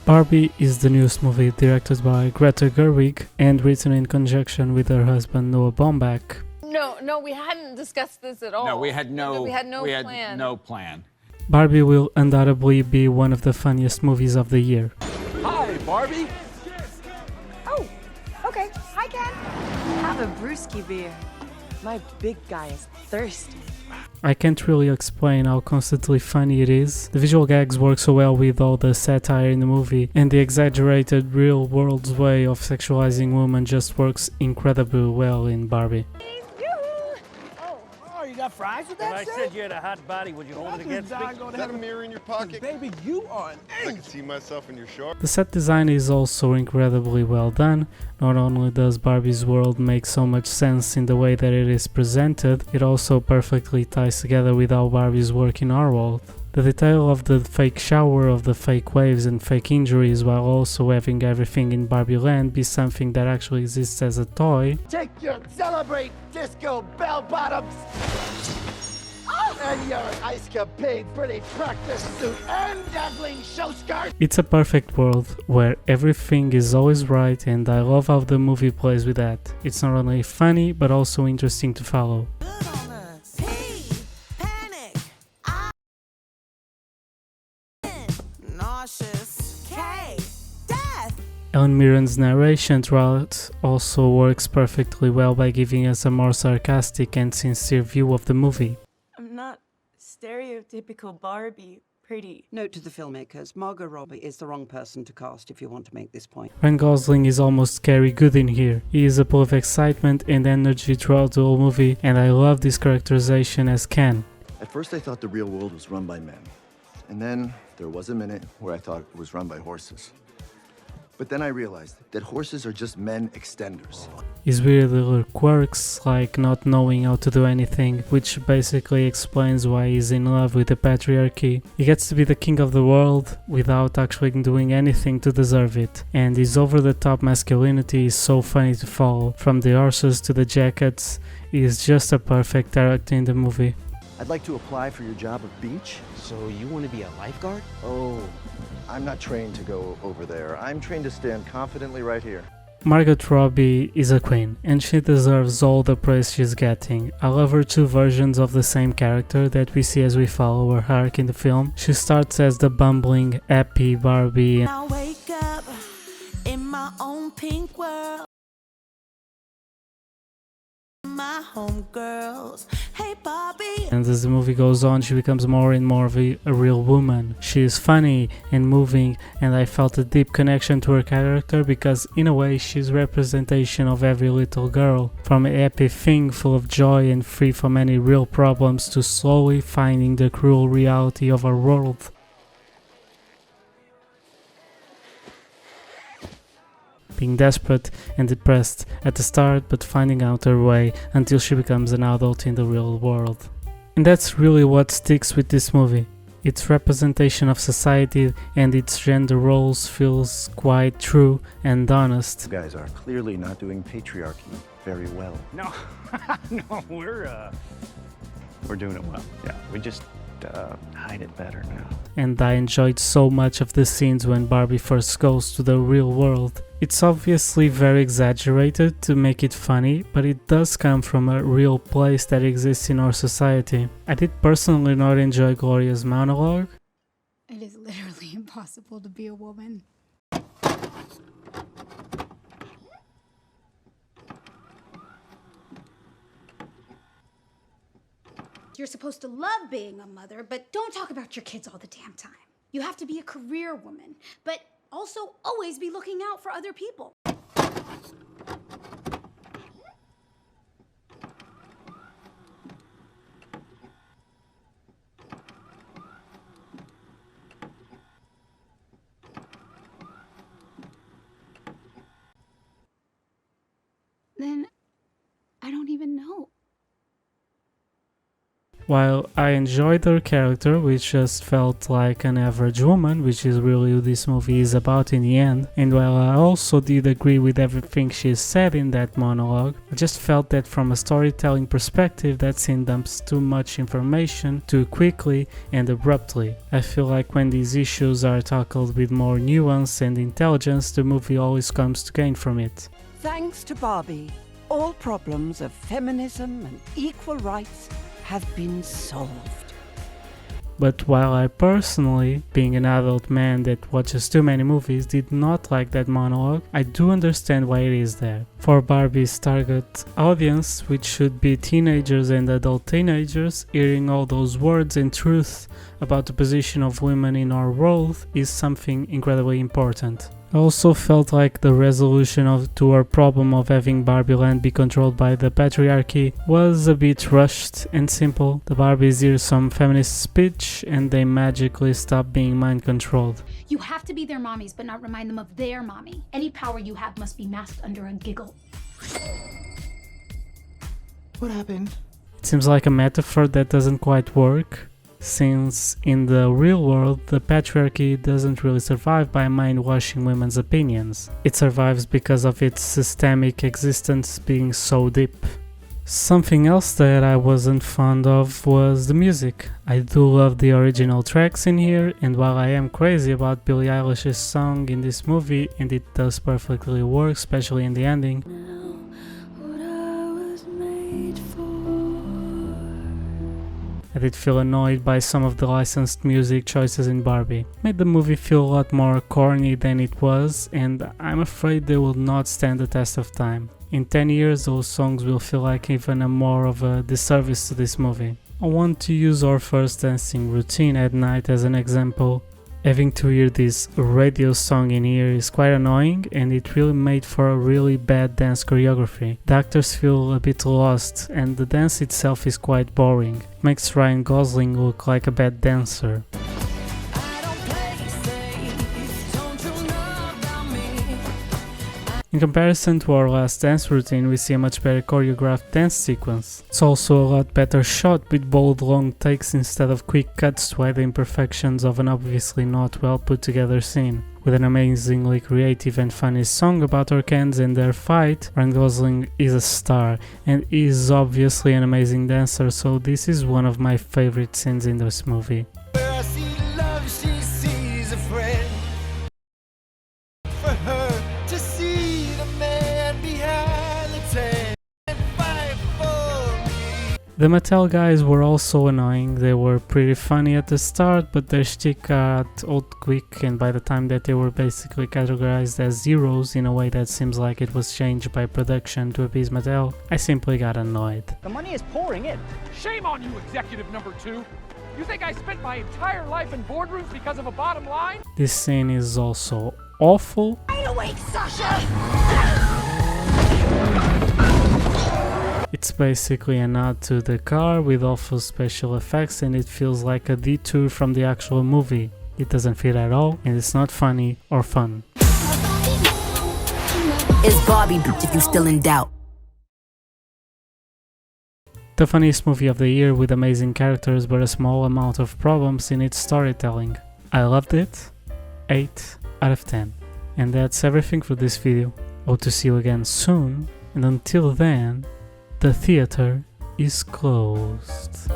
Barbie is the newest movie directed by Greta Gerwig and written in conjunction with her husband Noah Baumbach. No, we hadn't discussed this at all. No, we had no plan. Barbie will undoubtedly be one of the funniest movies of the year. Hi, Barbie. Oh, okay. Hi, Ken. Have a brewski beer. My big guy is thirsty. I can't really explain how constantly funny it is. The visual gags work so well with all the satire in the movie, and the exaggerated real-world way of sexualizing women just works incredibly well in Barbie. You got fries with that If I said you had a hot body, would you hold it against me? Is that a mirror in your pocket? Baby, you are an I can see myself in your shorts. The set design is also incredibly well done. Not only does Barbie's world make so much sense in the way that it is presented, it also perfectly ties together with how Barbies work in our world. The detail of the fake shower, of the fake waves and fake injuries, while also having everything in Barbie Land be something that actually exists as a toy. Take your Celebrate Disco bell bottoms and your ice capade pretty practice suit and dazzling show skirt. It's a perfect world where everything is always right, and I love how the movie plays with that. It's not only funny but also interesting to follow. Helen Mirren's narration throughout also works perfectly well by giving us a more sarcastic and sincere view of the movie. I'm not stereotypical Barbie pretty. Note to the filmmakers, Margot Robbie is the wrong person to cast if you want to make this point. Ryan Gosling is almost scary good in here. He is full of excitement and energy throughout the whole movie, and I love this characterization as Ken. At first I thought the real world was run by men. And then there was a minute where I thought it was run by horses. But then I realized that horses are just men extenders. His weird little quirks, like not knowing how to do anything, which basically explains why he's in love with the patriarchy. He gets to be the king of the world without actually doing anything to deserve it. And his over-the-top masculinity is so funny to follow. From the horses to the jackets, he is just a perfect character in the movie. I'd like to apply for your job of beach. So you want to be a lifeguard? Oh, I'm not trained to go over there. I'm trained to stand confidently right here. Margot Robbie is a queen, and she deserves all the praise she's getting. I love her two versions of the same character that we see as we follow her arc in the film. She starts as the bumbling, happy Barbie, I wake up in my own pink world. My homegirls, hey Barbie. And as the movie goes on, she becomes more and more of a real woman. She is funny and moving, and I felt a deep connection to her character because in a way she's representation of every little girl, from a happy thing full of joy and free from any real problems to slowly finding the cruel reality of our world. Being desperate and depressed at the start, but finding out her way until she becomes an adult in the real world. And that's really what sticks with this movie. Its representation of society and its gender roles feels quite true and honest. You guys are clearly not doing patriarchy very well. No, no, we're doing it well. Yeah, we just hide it better now. And I enjoyed so much of the scenes when Barbie first goes to the real world. It's obviously very exaggerated to make it funny, but it does come from a real place that exists in our society. I did personally not enjoy Gloria's monologue. It is literally impossible to be a woman. You're supposed to love being a mother, but don't talk about your kids all the damn time. You have to be a career woman, but also always be looking out for other people. Then I don't even know. While I enjoyed her character, which just felt like an average woman, which is really who this movie is about in the end, and while I also did agree with everything she said in that monologue, I just felt that from a storytelling perspective that scene dumps too much information too quickly and abruptly. I feel like when these issues are tackled with more nuance and intelligence, the movie always comes to gain from it. Thanks to Barbie, all problems of feminism and equal rights have been solved. But while I personally, being an adult man that watches too many movies, did not like that monologue, I do understand why it is there. For Barbie's target audience, which should be teenagers and adult teenagers, hearing all those words and truth about the position of women in our world is something incredibly important. I also felt like the resolution to our problem of having Barbie Land be controlled by the patriarchy was a bit rushed and simple. The Barbies hear some feminist speech and they magically stop being mind controlled. You have to be their mommies but not remind them of their mommy. Any power you have must be masked under a giggle. What happened? It seems like a metaphor that doesn't quite work, since in the real world the patriarchy doesn't really survive by mind-washing women's opinions. It survives because of its systemic existence being so deep. Something else that I wasn't fond of was the music. I do love the original tracks in here, and while I am crazy about Billie Eilish's song in this movie, and it does perfectly work, especially in the ending, I did feel annoyed by some of the licensed music choices in Barbie. Made the movie feel a lot more corny than it was, and I'm afraid they will not stand the test of time. In 10 years those songs will feel like even more of a disservice to this movie. I want to use our first dancing routine at night as an example. Having to hear this radio song in here is quite annoying, and it really made for a really bad dance choreography. The actors feel a bit lost and the dance itself is quite boring. It makes Ryan Gosling look like a bad dancer. In comparison to our last dance routine, we see a much better choreographed dance sequence. It's also a lot better shot with bold long takes instead of quick cuts to hide the imperfections of an obviously not well put together scene. With an amazingly creative and funny song about orcans and their fight, Ryan Gosling is a star and is obviously an amazing dancer, so this is one of my favorite scenes in this movie. The Mattel guys were also annoying. They were pretty funny at the start, but their shtick got old quick, and by the time that they were basically categorized as zeros in a way that seems like it was changed by production to appease Mattel, I simply got annoyed. The money is pouring in. Shame on you, executive number 2. You think I spent my entire life in boardrooms because of a bottom line? This scene is also awful. Wide awake, Sasha! It's basically a nod to the car with awful special effects, and it feels like a detour from the actual movie. It doesn't fit at all, and it's not funny or fun. It's Barbie, if you're still in doubt. The funniest movie of the year with amazing characters but a small amount of problems in its storytelling. I loved it. 8 out of 10. And that's everything for this video. Hope to see you again soon, and until then, the theater is closed.